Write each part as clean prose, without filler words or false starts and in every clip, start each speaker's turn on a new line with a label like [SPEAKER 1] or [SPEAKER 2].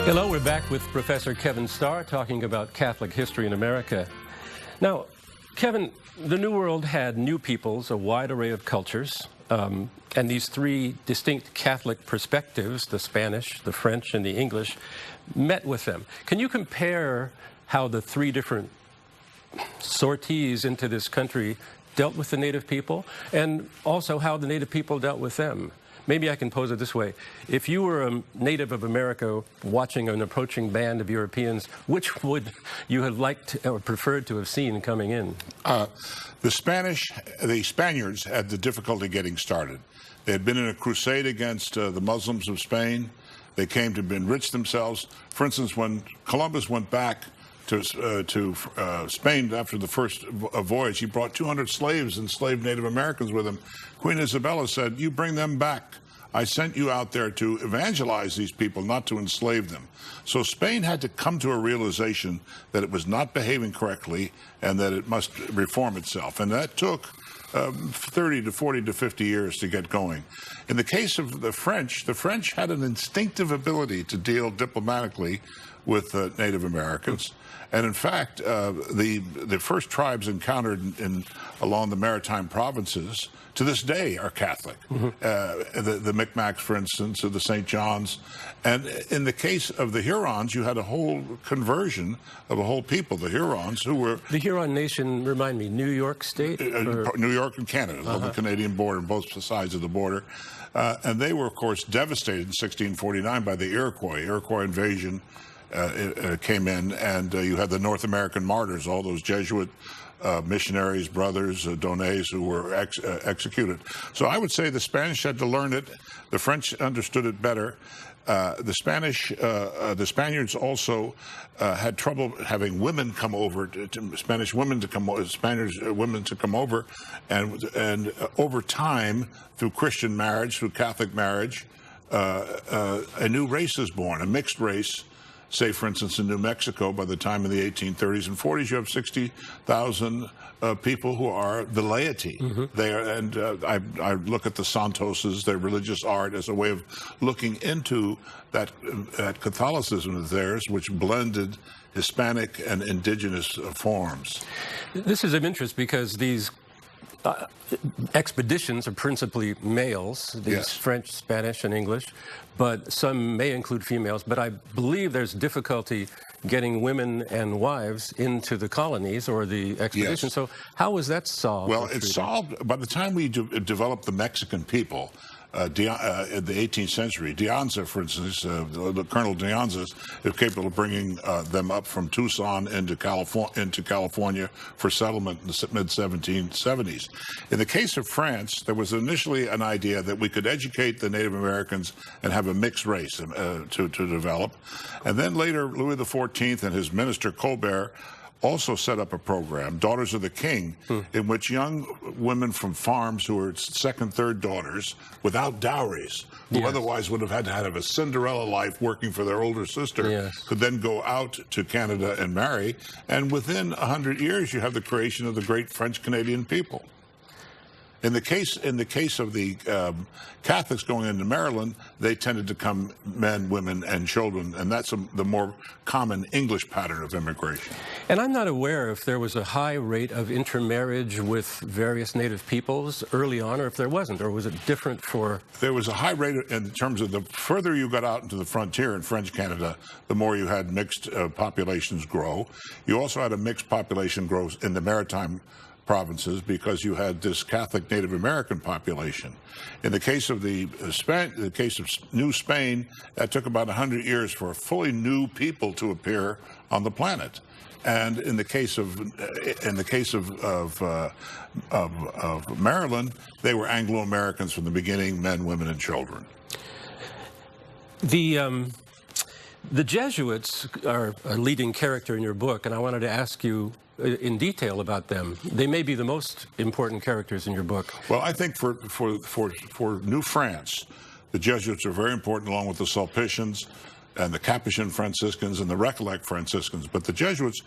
[SPEAKER 1] Hello, we're back with Professor Kevin Starr talking about Catholic history in America. Now, Kevin, the New World had new peoples, a wide array of cultures, and these three distinct Catholic perspectives, the Spanish, the French, and the English, met with them. Can you compare how the three different sorties into this country dealt with the native people, and also how the native people dealt with them? Maybe I can pose it this way. If you were a native of America watching an approaching band of Europeans, which would you have liked or preferred to have seen coming in?
[SPEAKER 2] The Spaniards had the difficulty getting started. They had been in a crusade against the Muslims of Spain. They came to enrich themselves. For instance, when Columbus went back to Spain after the first voyage, he brought 200 slaves, enslaved Native Americans with him. Queen Isabella said, "You bring them back. I sent you out there to evangelize these people, not to enslave them." So Spain had to come to a realization that it was not behaving correctly and that it must reform itself. And that took 30 to 40 to 50 years to get going. In the case of the French had an instinctive ability to deal diplomatically with Native Americans. And in fact, the first tribes encountered along the maritime provinces to this day are Catholic. The Micmacs, for instance, or the St. John's. And in the case of the Hurons, you had a whole conversion of a whole people, the Hurons, who were...
[SPEAKER 1] The Huron nation, remind me, New York State?
[SPEAKER 2] New York and Canada, along the Canadian border, on both sides of the border. And they were, of course, devastated in 1649 by the Iroquois invasion. Came in, and you had the North American martyrs, all those Jesuit missionaries, brothers, Donés, who were executed. So I would say the Spanish had to learn it. The French understood it better. The Spaniards also had trouble having women come over, Spanish women to come over, and over time, through Christian marriage, through Catholic marriage, a new race is born, a mixed race. Say, for instance, in New Mexico, by the time of the 1830s and 40s, you have 60,000 people who are the laity. They are, and I look at the Santoses, their religious art, as a way of looking into that Catholicism of theirs, which blended Hispanic and indigenous forms.
[SPEAKER 1] This is of interest because these expeditions are principally males, these
[SPEAKER 2] Yes.
[SPEAKER 1] French, Spanish, and English, but some may include females. But I believe there's difficulty getting women and wives into the colonies or the expedition.
[SPEAKER 2] Yes.
[SPEAKER 1] So how was that solved?
[SPEAKER 2] Well, it's solved by the time we developed the Mexican people. In the 18th century, De Anza, for instance, Colonel De Anza is capable of bringing them up from Tucson into California for settlement in the mid-1770s. In the case of France, there was initially an idea that we could educate the Native Americans and have a mixed race to develop. And then later, Louis XIV and his minister Colbert also set up a program, Daughters of the King, in which young women from farms who were second, third daughters, without dowries, who otherwise would have had to have a Cinderella life working for their older sister, could then go out to Canada and marry. And within 100 years, you have the creation of the great French-Canadian people. In the case of the Catholics going into Maryland, they tended to come men, women, and children, and that's the more common English pattern of immigration.
[SPEAKER 1] And I'm not aware if there was a high rate of intermarriage with various native peoples early on, or if there wasn't, or was it different for...
[SPEAKER 2] There was a high rate in terms of the further you got out into the frontier in French Canada, the more you had mixed populations grow. You also had a mixed population growth in the maritime provinces because you had this Catholic Native American population. In the case of New Spain, that took about 100 years for a fully new people to appear on the planet. And in the case of Maryland, they were Anglo-Americans from the beginning, men, women, and children.
[SPEAKER 1] The Jesuits are a leading character in your book, and I wanted to ask you in detail about them. They may be the most important characters in your book.
[SPEAKER 2] Well, I think for New France, the Jesuits are very important, along with the Sulpicians and the Capuchin Franciscans and the Recollect Franciscans. But the Jesuits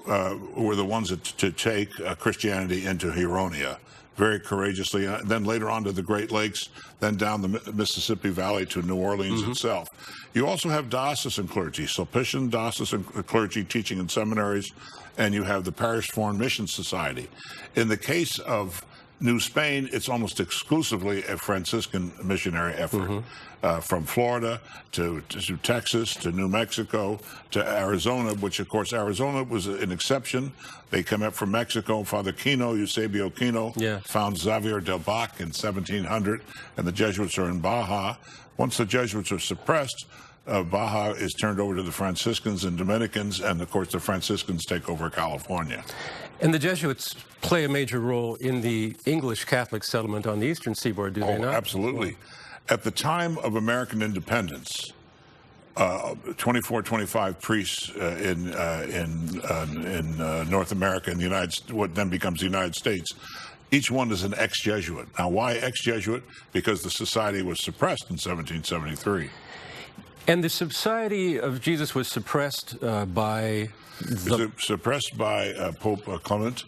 [SPEAKER 2] were the ones to take Christianity into Huronia very courageously, then later on to the Great Lakes, then down the Mississippi Valley to New Orleans itself. You also have diocesan clergy, Sulpician diocesan clergy teaching in seminaries, and you have the Parish Foreign Mission Society. In the case of New Spain, it's almost exclusively a Franciscan missionary effort. From Florida to Texas to New Mexico to Arizona, which of course Arizona was an exception. They come up from Mexico. Father Kino, Eusebio Kino, found Xavier del Bac in 1700, and the Jesuits are in Baja. Once the Jesuits are suppressed, Baja is turned over to the Franciscans and Dominicans, and of course the Franciscans take over California.
[SPEAKER 1] And the Jesuits play a major role in the English Catholic settlement on the eastern seaboard, do they not?
[SPEAKER 2] Absolutely. At the time of American independence, 24, 25 priests in North America, in the what then becomes the United States, each one is an ex-Jesuit. Now, why ex-Jesuit? Because the society was suppressed in 1773.
[SPEAKER 1] And the Society of Jesus was suppressed by
[SPEAKER 2] suppressed by Pope Clement,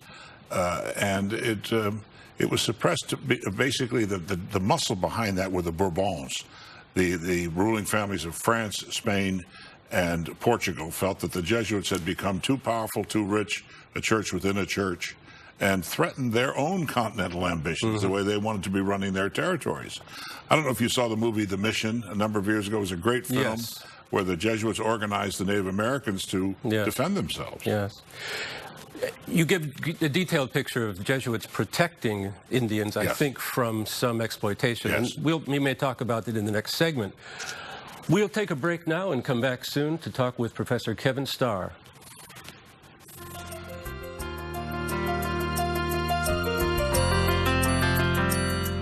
[SPEAKER 2] and it was suppressed to be, basically the muscle behind that were the Bourbons. The ruling families of France, Spain, and Portugal felt that the Jesuits had become too powerful, too rich, a church within a church, and threatened their own continental ambitions, the way they wanted to be running their territories. I don't know if you saw the movie The Mission a number of years ago. It was a great film where the Jesuits organized the Native Americans to defend themselves.
[SPEAKER 1] Yes. You give a detailed picture of the Jesuits protecting Indians, I think, from some exploitation.
[SPEAKER 2] Yes.
[SPEAKER 1] And we may talk about it in the next segment. We'll take a break now and come back soon to talk with Professor Kevin Starr.